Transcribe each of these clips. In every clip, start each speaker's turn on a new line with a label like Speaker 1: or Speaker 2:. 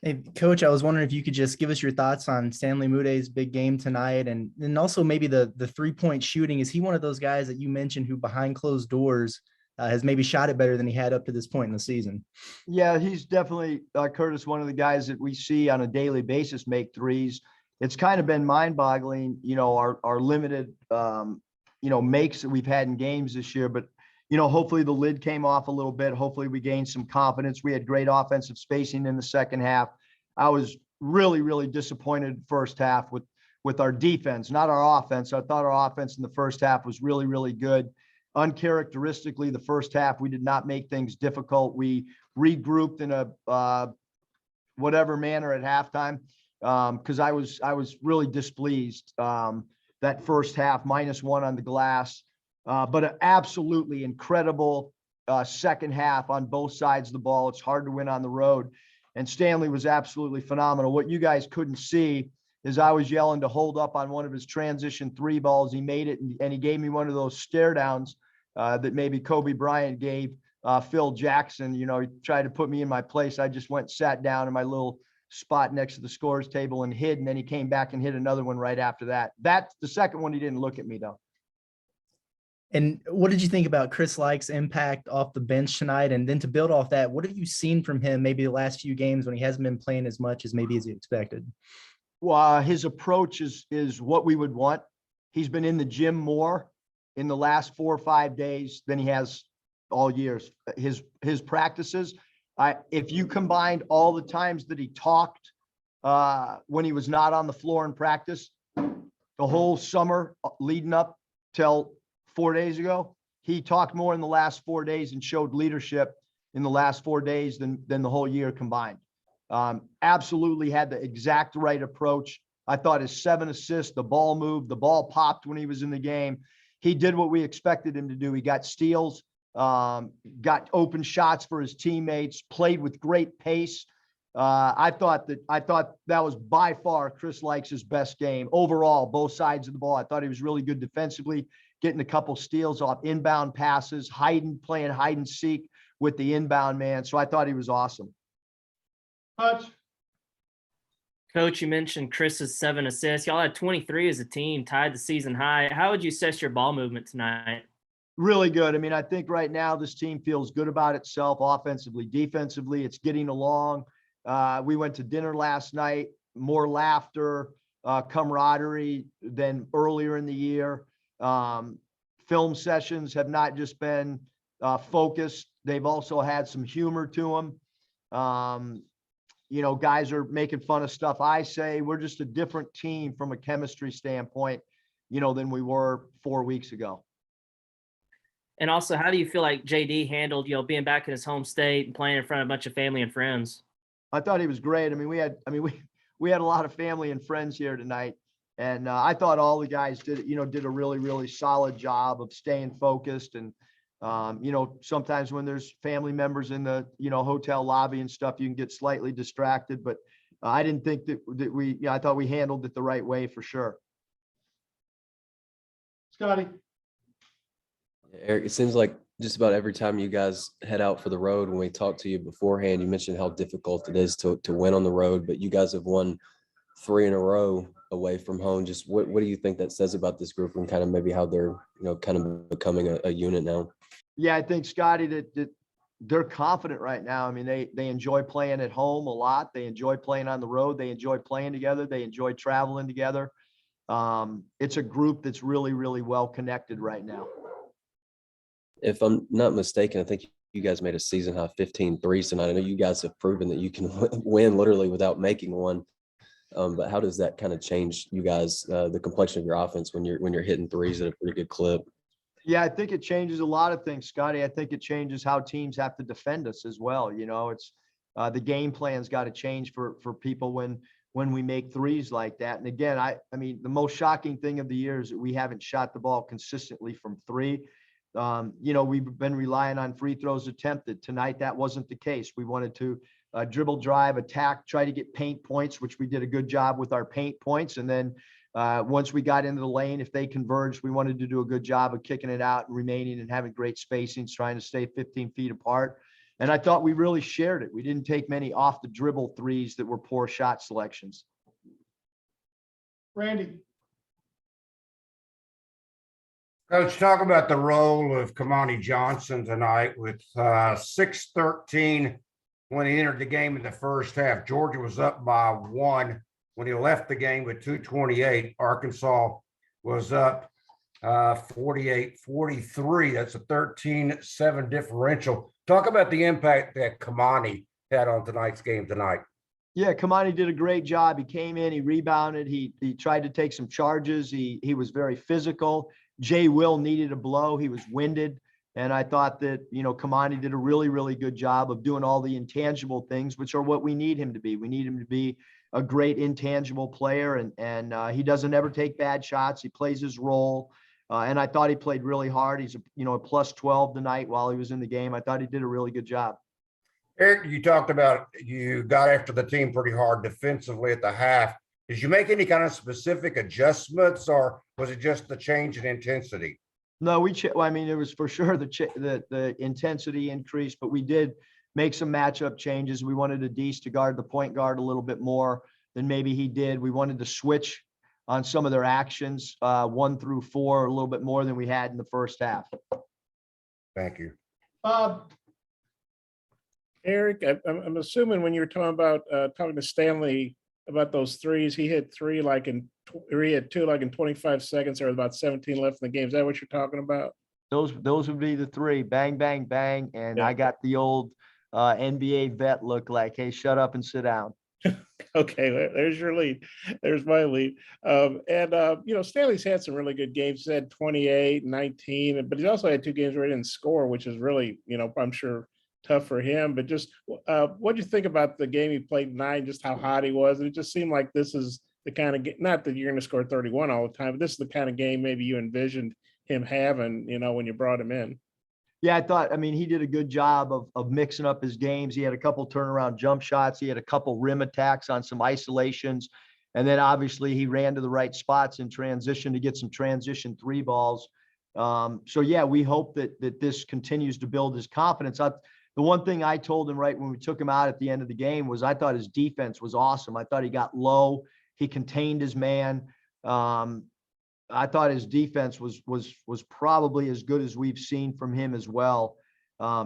Speaker 1: Hey, Coach, I was wondering if you could just give us your thoughts on Stanley Moody's big game tonight, and also maybe the 3-point shooting. Is he one of those guys that you mentioned who behind closed doors has maybe shot it better than he had up to this point in the season?
Speaker 2: Yeah, he's definitely, Curtis, one of the guys that we see on a daily basis make threes. It's kind of been mind-boggling, our limited, makes that we've had in games this year. But, hopefully the lid came off a little bit. Hopefully we gained some confidence. We had great offensive spacing in the second half. I was really, really disappointed first half with our defense, not our offense. I thought our offense in the first half was really, really good. Uncharacteristically, the first half, we did not make things difficult. We regrouped in a whatever manner at halftime, because I was really displeased that first half, -1 on the glass, but an absolutely incredible second half on both sides of the ball. It's hard to win on the road, and Stanley was absolutely phenomenal. What you guys couldn't see is I was yelling to hold up on one of his transition three balls. He made it, and he gave me one of those stare downs that maybe Kobe Bryant gave Phil Jackson. He tried to put me in my place. I just went, sat down in my little spot next to the scores table and hid. And then he came back and hit another one right after that. That's the second one. He didn't look at me though.
Speaker 1: And what did you think about Chris Like's impact off the bench tonight? And then to build off that, what have you seen from him maybe the last few games when he hasn't been playing as much as maybe as you expected?
Speaker 2: Well, his approach is what we would want. He's been in the gym more in the last 4 or 5 days than he has all years. His practices, if you combined all the times that he talked when he was not on the floor in practice, the whole summer leading up till 4 days ago, he talked more in the last 4 days and showed leadership in the last 4 days than the whole year combined. Absolutely had the exact right approach. I thought his 7 assists, the ball moved, the ball popped when he was in the game. He did what we expected him to do. He got steals, got open shots for his teammates, played with great pace. I thought that was by far Chris Likes' best game overall, both sides of the ball. I thought he was really good defensively, getting a couple steals off inbound passes, playing hide and seek with the inbound man. So I thought he was awesome.
Speaker 3: Coach, you mentioned Chris's 7 assists. Y'all had 23 as a team, tied the season high. How would you assess your ball movement tonight?
Speaker 2: Really good. I mean, I think right now this team feels good about itself offensively, defensively. It's getting along. We went to dinner last night, more laughter, camaraderie than earlier in the year. Film sessions have not just been focused. They've also had some humor to them. Guys are making fun of stuff I say. We're just a different team from a chemistry standpoint, than we were 4 weeks ago.
Speaker 3: And also, how do you feel like JD handled, being back in his home state and playing in front of a bunch of family and friends?
Speaker 2: I thought he was great. I mean, we had a lot of family and friends here tonight, and I thought all the guys did a really, really solid job of staying focused. And sometimes when there's family members in the hotel lobby and stuff, you can get slightly distracted. But I didn't think that I thought we handled it the right way for sure.
Speaker 4: Scotty.
Speaker 5: Eric, it seems like just about every time you guys head out for the road, when we talked to you beforehand, you mentioned how difficult it is to win on the road, but you guys have won 3 in a row away from home. Just what do you think that says about this group and kind of maybe how they're, kind of becoming a unit now?
Speaker 2: Yeah, I think, Scotty, that they're confident right now. I mean, they enjoy playing at home a lot. They enjoy playing on the road. They enjoy playing together. They enjoy traveling together. It's a group that's really, really well connected right now.
Speaker 5: If I'm not mistaken, I think you guys made a season high 15 threes tonight. I know you guys have proven that you can win literally without making one. But how does that kind of change you guys, the complexion of your offense when you're hitting threes at a pretty good clip?
Speaker 2: Yeah, I think it changes a lot of things, Scotty. I think it changes how teams have to defend us as well. It's the game plan's got to change for people when we make threes like that. And again, I mean, the most shocking thing of the year is that we haven't shot the ball consistently from three. We've been relying on free throws attempted. Tonight, that wasn't the case. We wanted to dribble, drive, attack, try to get paint points, which we did a good job with our paint points. And then once we got into the lane, if they converged, we wanted to do a good job of kicking it out and remaining and having great spacings, trying to stay 15 feet apart. And I thought we really shared it. We didn't take many off the dribble threes that were poor shot selections.
Speaker 4: Randy.
Speaker 6: Coach, talk about the role of Kamari Johnson tonight with 6:13 when he entered the game in the first half. Georgia was up by 1 when he left the game with 2:28. Arkansas was up 48-43. That's a 13-7 differential. Talk about the impact that Kamari had on tonight's game tonight.
Speaker 2: Yeah, Kamani did a great job. He came in, he rebounded, he tried to take some charges. He was very physical. Jay Will needed a blow. He was winded. And I thought that, Kamani did a really, really good job of doing all the intangible things, which are what we need him to be. We need him to be a great intangible player. And he doesn't ever take bad shots. He plays his role. And I thought he played really hard. He's a plus 12 tonight while he was in the game. I thought he did a really good job.
Speaker 6: Eric, you talked about you got after the team pretty hard defensively at the half. Did you make any kind of specific adjustments, or was it just the change in intensity?
Speaker 2: No, it was for sure the intensity increase, but we did make some matchup changes. We wanted Adese to guard the point guard a little bit more than maybe he did. We wanted to switch on some of their actions, 1 through 4, a little bit more than we had in the first half.
Speaker 6: Thank you.
Speaker 4: Eric, I'm assuming when you were talking to Stanley about those threes, he hit 3 he had 2 in 25 seconds. There was about 17 left in the game. Is that what you're talking about?
Speaker 2: Those would be the 3, bang, bang, bang. And
Speaker 4: Yeah.
Speaker 2: I got the old NBA vet look like, hey, shut up and sit down.
Speaker 4: Okay, there's your lead. There's my lead. Stanley's had some really good games. He's had 28, 19, but he's also had 2 games where he didn't score, which is really, I'm sure tough for him. But just what do you think about the game he played tonight, just how hot he was? And it just seemed like this is the kind of not that you're going to score 31 all the time, but this is the kind of game maybe you envisioned him having, when you brought him in.
Speaker 2: Yeah, he did a good job of mixing up his games. He had a couple turnaround jump shots. He had a couple rim attacks on some isolations. And then obviously he ran to the right spots in transition to get some transition 3 balls. We hope that this continues to build his confidence. The one thing I told him right when we took him out at the end of the game was I thought his defense was awesome. I thought he got low. He contained his man. I thought his defense was probably as good as we've seen from him as well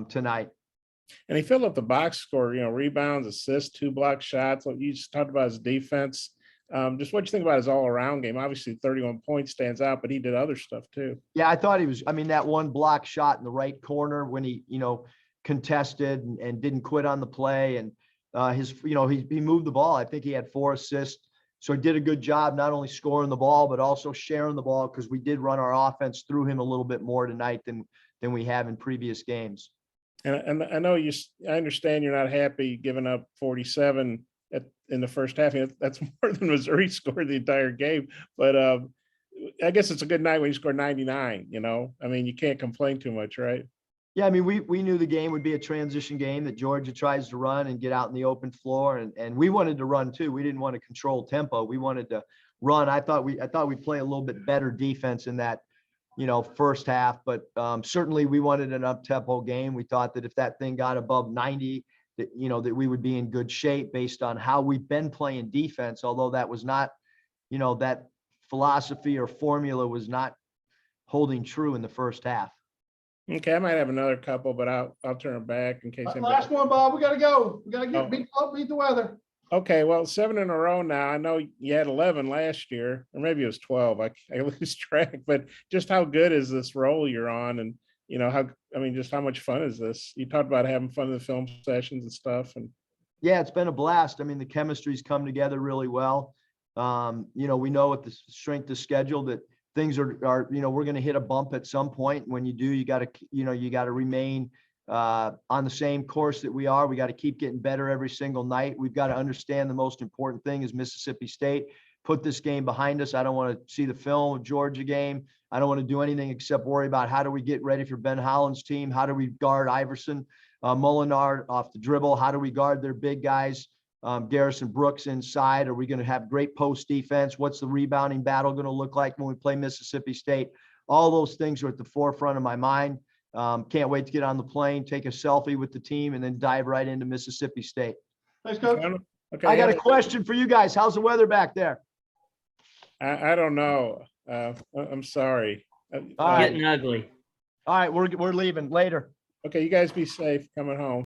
Speaker 2: tonight.
Speaker 4: And he filled up the box score, rebounds, assists, 2 block shots. You just talked about his defense. Just what you think about his all-around game? Obviously 31 points stands out, but he did other stuff too.
Speaker 2: Yeah, I thought he was, that one block shot in the right corner when he, contested and didn't quit on the play. And he moved the ball. I think he had 4 assists. So he did a good job, not only scoring the ball, but also sharing the ball, because we did run our offense through him a little bit more tonight than we have in previous games.
Speaker 4: And I know I understand you're not happy giving up 47 in the first half. That's more than Missouri scored the entire game. But I guess it's a good night when you score 99, you can't complain too much, right?
Speaker 2: Yeah, we knew the game would be a transition game that Georgia tries to run and get out in the open floor, and we wanted to run too. We didn't want to control tempo. We wanted to run. I thought we'd play a little bit better defense in that, first half, but certainly we wanted an up-tempo game. We thought that if that thing got above 90, that we would be in good shape based on how we've been playing defense, although that was not, that philosophy or formula was not holding true in the first half.
Speaker 4: Okay, I might have another couple, but I'll turn it back in case. Last one, Bob. We got to go. We got to beat the weather. Okay, well, 7 in a row now. I know you had 11 last year, or maybe it was 12. I lose track. But just how good is this role you're on, and just how much fun is this? You talked about having fun in the film sessions and stuff, and
Speaker 2: yeah, it's been a blast. The chemistry's come together really well. We know with the strength of schedule that things are we're going to hit a bump at some point. When you do, you got to remain on the same course that we are. We got to keep getting better every single night. We've got to understand the most important thing is Mississippi State. Put this game behind us. I don't want to see the film of Georgia game. I don't want to do anything except worry about how do we get ready for Ben Holland's team? How do we guard Iverson, Molinar off the dribble? How do we guard their big guys? Garrison Brooks inside. Are we going to have great post defense? What's the rebounding battle going to look like when we play Mississippi State? All those things are at the forefront of my mind. Can't wait to get on the plane, take a selfie with the team, and then dive right into Mississippi State.
Speaker 7: Thanks, Coach.
Speaker 4: Okay.
Speaker 2: I got a question for you guys. How's the weather back there?
Speaker 4: I don't know. I'm sorry.
Speaker 2: All right.
Speaker 3: Getting ugly.
Speaker 2: All right, we're leaving later.
Speaker 4: Okay, you guys be safe coming home.